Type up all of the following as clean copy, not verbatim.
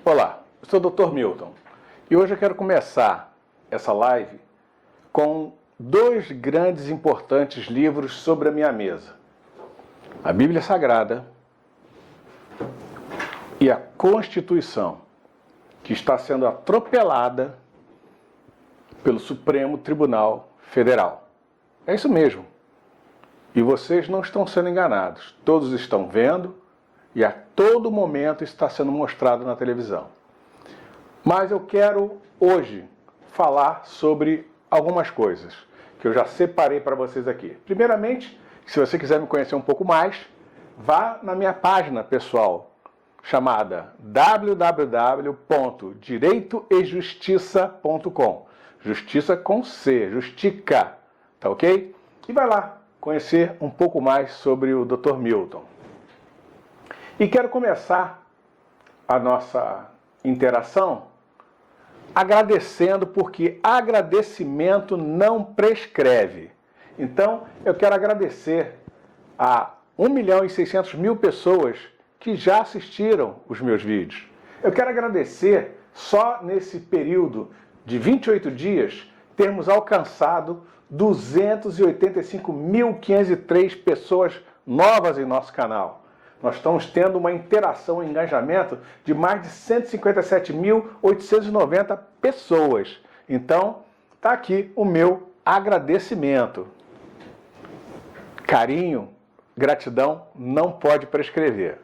Olá, eu sou o Dr. Milton e hoje eu quero começar essa live com dois grandes e importantes livros sobre a minha mesa: a Bíblia Sagrada e a Constituição, que está sendo atropelada pelo Supremo Tribunal Federal. É isso mesmo. E vocês não estão sendo enganados. Todos estão vendo e a todo momento está sendo mostrado na televisão. Mas eu quero hoje falar sobre algumas coisas que eu já separei para vocês aqui. Primeiramente, se você quiser me conhecer um pouco mais, vá na minha página pessoal, chamada www.direitoejustiça.com. Justiça com C, Justica, tá ok? E vai lá conhecer um pouco mais sobre o Dr. Milton. E quero começar a nossa interação agradecendo, porque agradecimento não prescreve. Então, eu quero agradecer a 1.600.000 pessoas que já assistiram os meus vídeos. Eu quero agradecer, só nesse período de 28 dias, termos alcançado 285.503 pessoas novas em nosso canal. Nós estamos tendo uma interação, um engajamento de mais de 157.890 pessoas. Então, está aqui o meu agradecimento. Carinho, gratidão não pode prescrever.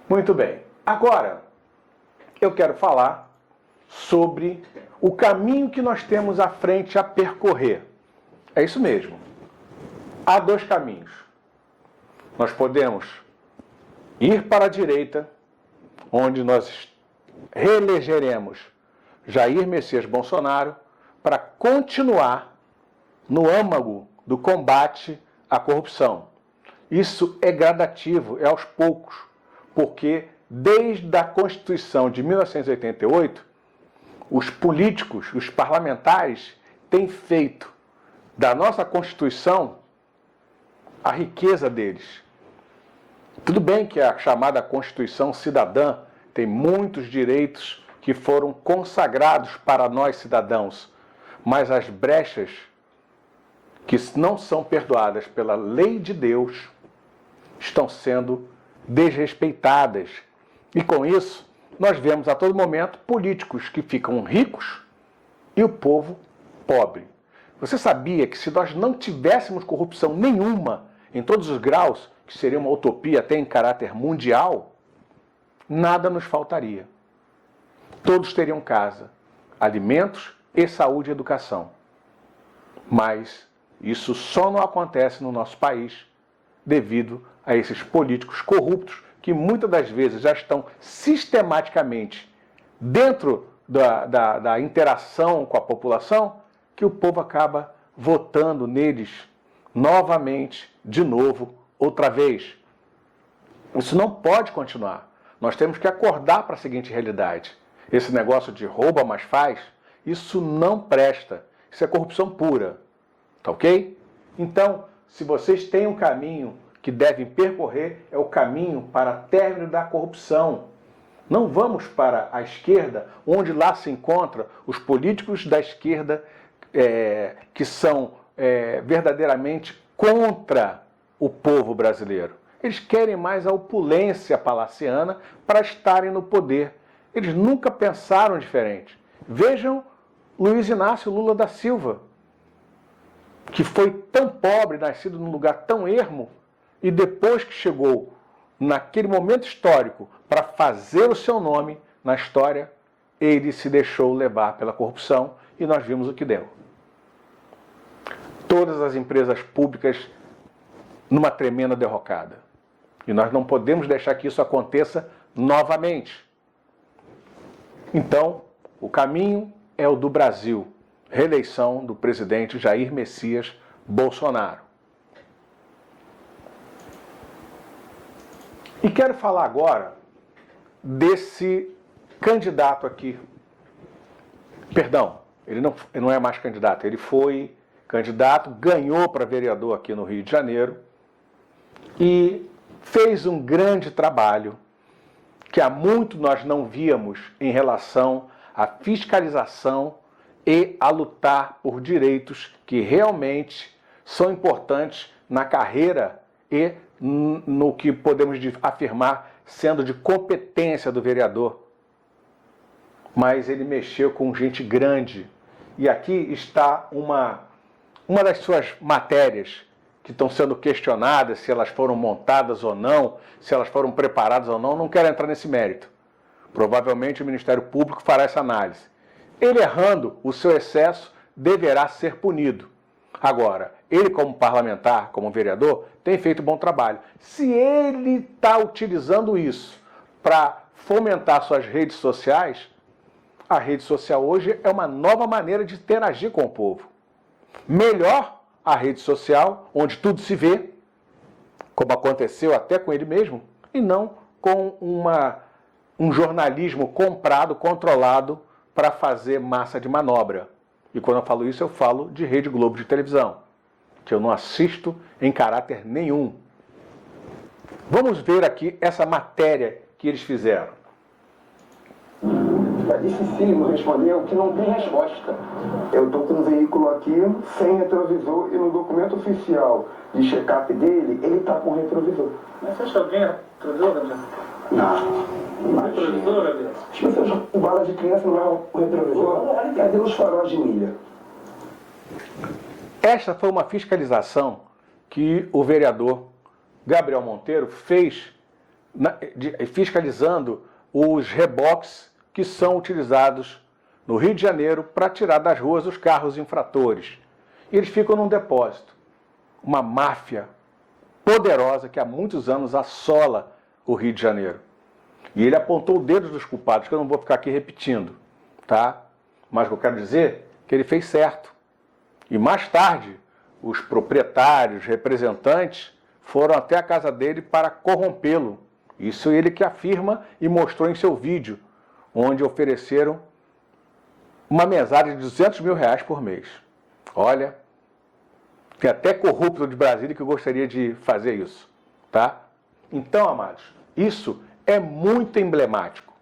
Muito bem. Agora, eu quero falar sobre o caminho que nós temos à frente a percorrer. É isso mesmo. Há dois caminhos. Nós podemos ir para a direita, onde nós reelegeremos Jair Messias Bolsonaro, para continuar no âmago do combate à corrupção. Isso é gradativo, é aos poucos, porque desde a Constituição de 1988, os políticos, os parlamentares, têm feito da nossa Constituição a riqueza deles. Tudo bem que a chamada Constituição Cidadã tem muitos direitos que foram consagrados para nós cidadãos, mas as brechas que não são perdoadas pela lei de Deus estão sendo desrespeitadas. E com isso, nós vemos a todo momento políticos que ficam ricos e o povo pobre. Você sabia que se nós não tivéssemos corrupção nenhuma em todos os graus, que seria uma utopia até em caráter mundial, nada nos faltaria. Todos teriam casa, alimentos e saúde e educação. Mas isso só não acontece no nosso país devido a esses políticos corruptos que muitas das vezes já estão sistematicamente dentro da interação com a população, que o povo acaba votando neles novamente, de novo, outra vez. Isso não pode continuar. Nós temos que acordar para a seguinte realidade. Esse negócio de rouba, mas faz, isso não presta. Isso é corrupção pura. Tá ok? Então, se vocês têm um caminho que devem percorrer, é o caminho para término da corrupção. Não vamos para a esquerda, onde lá se encontram os políticos da esquerda que são verdadeiramente contra o povo brasileiro. Eles querem mais a opulência palaciana para estarem no poder. Eles nunca pensaram diferente. Vejam Luiz Inácio Lula da Silva, que foi tão pobre, nascido num lugar tão ermo, e depois que chegou naquele momento histórico para fazer o seu nome na história, ele se deixou levar pela corrupção e nós vimos o que deu. Todas as empresas públicas numa tremenda derrocada. E nós não podemos deixar que isso aconteça novamente. Então, o caminho é o do Brasil. Reeleição do presidente Jair Messias Bolsonaro. E quero falar agora desse candidato aqui. Perdão, ele não é mais candidato, ele foi candidato, ganhou para vereador aqui no Rio de Janeiro e fez um grande trabalho que há muito nós não víamos em relação à fiscalização e a lutar por direitos que realmente são importantes na carreira e no que podemos afirmar sendo de competência do vereador. Mas ele mexeu com gente grande. E aqui está uma das suas matérias que estão sendo questionadas, se elas foram montadas ou não, se elas foram preparadas ou não quero entrar nesse mérito. Provavelmente o Ministério Público fará essa análise. Ele errando, o seu excesso deverá ser punido. Agora, ele como parlamentar, como vereador, tem feito bom trabalho. Se ele está utilizando isso para fomentar suas redes sociais, a rede social hoje é uma nova maneira de interagir com o povo. Melhor a rede social, onde tudo se vê, como aconteceu até com ele mesmo, e não com um jornalismo comprado, controlado, para fazer massa de manobra. E quando eu falo isso, eu falo de Rede Globo de televisão, que eu não assisto em caráter nenhum. Vamos ver aqui essa matéria que eles fizeram. É dificílimo responder o que não tem resposta. Eu estou com um veículo aqui sem retrovisor e no documento oficial de check-up dele, ele está com retrovisor. Mas você achou bem retrovisor, Gabriel? Não. Retrovisor, Gabriel? As pessoas com bala de criança não levam o retrovisor. Cadê os faróis de milha? Esta foi uma fiscalização que o vereador Gabriel Monteiro fez fiscalizando os reboques que são utilizados no Rio de Janeiro para tirar das ruas os carros infratores. E eles ficam num depósito. Uma máfia poderosa que há muitos anos assola o Rio de Janeiro. E ele apontou o dedo dos culpados, que eu não vou ficar aqui repetindo, tá? Mas o que eu quero dizer é que ele fez certo. E mais tarde, os proprietários, representantes, foram até a casa dele para corrompê-lo. Isso ele que afirma e mostrou em seu vídeo, onde ofereceram uma mesada de R$200 mil por mês. Olha, tem até corrupto de Brasília que gostaria de fazer isso, tá? Então, amados, isso é muito emblemático.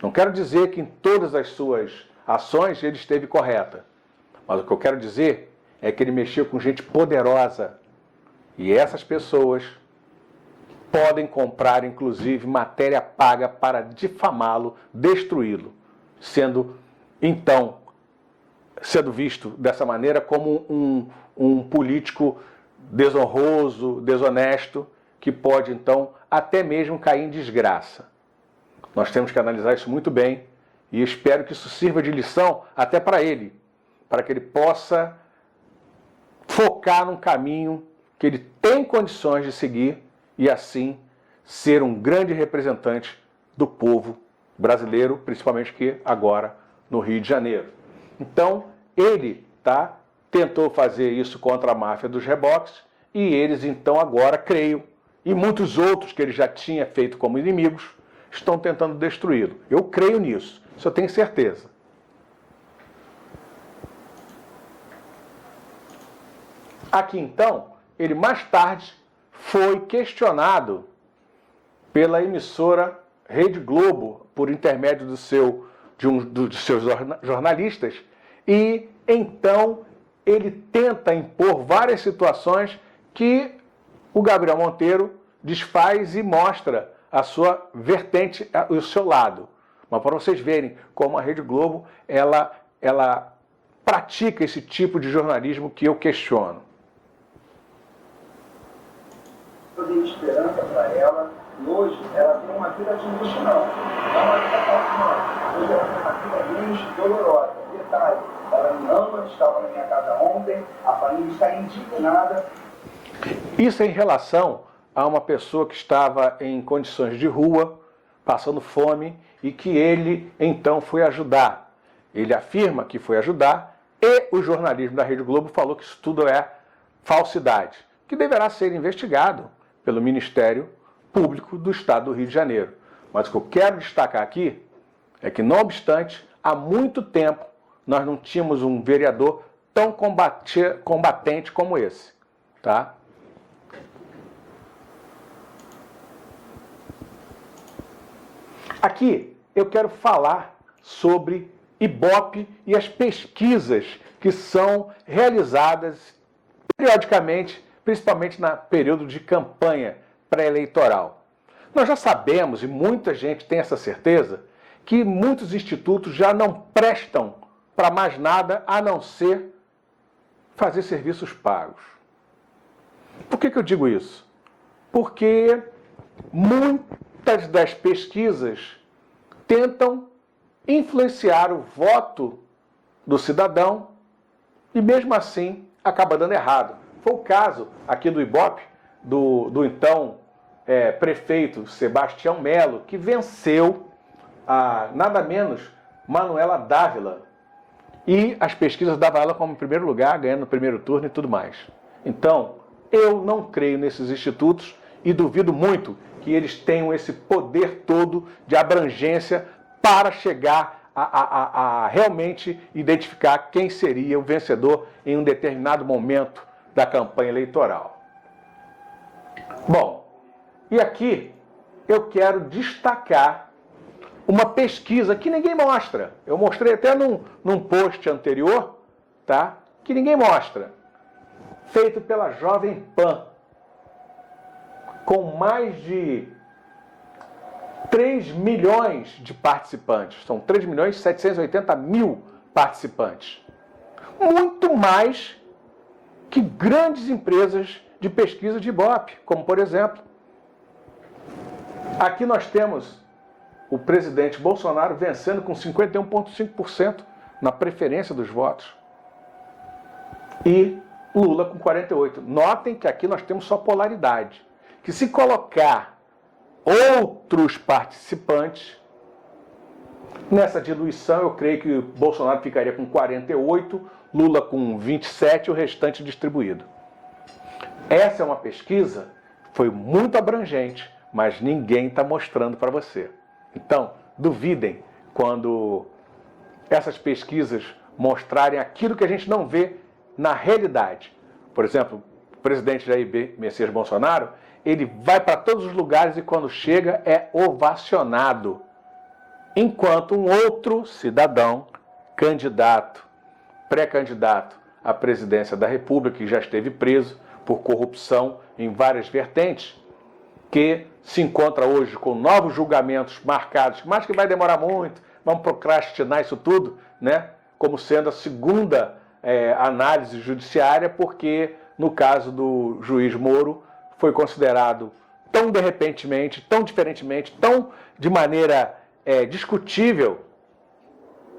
Não quero dizer que em todas as suas ações ele esteve correta, mas o que eu quero dizer é que ele mexeu com gente poderosa e essas pessoas podem comprar, inclusive, matéria paga para difamá-lo, destruí-lo, sendo visto dessa maneira como um político desonroso, desonesto, que pode, então, até mesmo cair em desgraça. Nós temos que analisar isso muito bem e espero que isso sirva de lição até para ele, para que ele possa focar num caminho que ele tem condições de seguir e, assim, ser um grande representante do povo brasileiro, principalmente que agora no Rio de Janeiro. Então, ele tentou fazer isso contra a máfia dos reboques e eles, então, agora, creio, e muitos outros que ele já tinha feito como inimigos, estão tentando destruí-lo. Eu creio nisso, isso eu tenho certeza. Aqui, então, ele mais tarde foi questionado pela emissora Rede Globo, por intermédio de um dos seus jornalistas, e então ele tenta impor várias situações que o Gabriel Monteiro desfaz e mostra a sua vertente, o seu lado. Mas para vocês verem como a Rede Globo ela pratica esse tipo de jornalismo que eu questiono. Eu dei esperança para ela e hoje ela tem uma vida disfuncional. Não é uma vida fácil, não. Hoje ela tem uma vida menos dolorosa. Detalhe, ela me ama, estava na minha casa ontem, a família está indignada. Isso em relação a uma pessoa que estava em condições de rua, passando fome, e que ele então foi ajudar. Ele afirma que foi ajudar e o jornalismo da Rede Globo falou que isso tudo é falsidade, que deverá ser investigado pelo Ministério Público do Estado do Rio de Janeiro. Mas o que eu quero destacar aqui é que, não obstante, há muito tempo nós não tínhamos um vereador tão combatente como esse, tá? Aqui eu quero falar sobre Ibope e as pesquisas que são realizadas periodicamente, principalmente no período de campanha pré-eleitoral. Nós já sabemos, e muita gente tem essa certeza, que muitos institutos já não prestam para mais nada a não ser fazer serviços pagos. Por que eu digo isso? Porque muitas das pesquisas tentam influenciar o voto do cidadão e, mesmo assim, acaba dando errado. Foi o caso aqui do Ibope, do então prefeito Sebastião Melo, que venceu a nada menos Manuela Dávila. E as pesquisas davam ela como primeiro lugar, ganhando no primeiro turno e tudo mais. Então, eu não creio nesses institutos e duvido muito que eles tenham esse poder todo de abrangência para chegar a realmente identificar quem seria o vencedor em um determinado momento da campanha eleitoral. Bom, e aqui eu quero destacar uma pesquisa que ninguém mostra. Eu mostrei até num post anterior, tá? Que ninguém mostra. Feito pela Jovem Pan, com mais de 3 milhões de participantes. São 3 milhões e 780 mil participantes. Muito mais que grandes empresas de pesquisa de Ibope, como por exemplo, aqui nós temos o presidente Bolsonaro vencendo com 51,5% na preferência dos votos. E Lula com 48%. Notem que aqui nós temos só polaridade. Que se colocar outros participantes, nessa diluição eu creio que Bolsonaro ficaria com 48%, Lula com 27% e o restante distribuído. Essa é uma pesquisa que foi muito abrangente, mas ninguém está mostrando para você. Então, duvidem quando essas pesquisas mostrarem aquilo que a gente não vê na realidade. Por exemplo, o presidente Jair Messias Bolsonaro, ele vai para todos os lugares e quando chega é ovacionado. Enquanto um outro cidadão, candidato, pré-candidato à presidência da República, que já esteve preso por corrupção em várias vertentes, que se encontra hoje com novos julgamentos marcados, mas que vai demorar muito, vamos procrastinar isso tudo, né? Como sendo a segunda análise judiciária, porque no caso do juiz Moro foi considerado tão de repentemente, tão diferentemente, tão de maneira discutível,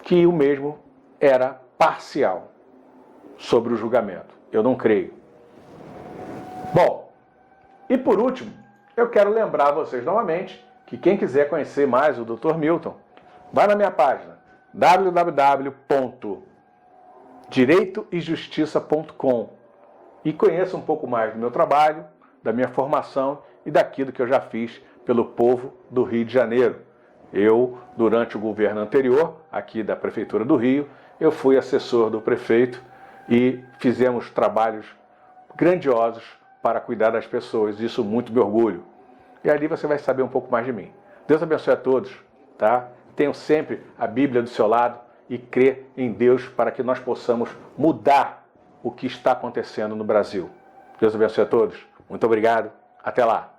que o mesmo era parcial sobre o julgamento. Eu não creio. Bom, e por último, eu quero lembrar vocês novamente que quem quiser conhecer mais o Dr. Milton, vai na minha página www.direitoejustiça.com e conheça um pouco mais do meu trabalho, da minha formação e daquilo que eu já fiz pelo povo do Rio de Janeiro. Eu, durante o governo anterior, aqui da Prefeitura do Rio, eu fui assessor do prefeito e fizemos trabalhos grandiosos para cuidar das pessoas. Isso muito me orgulho. E ali você vai saber um pouco mais de mim. Deus abençoe a todos, tá? Tenham sempre a Bíblia do seu lado e crê em Deus para que nós possamos mudar o que está acontecendo no Brasil. Deus abençoe a todos. Muito obrigado. Até lá.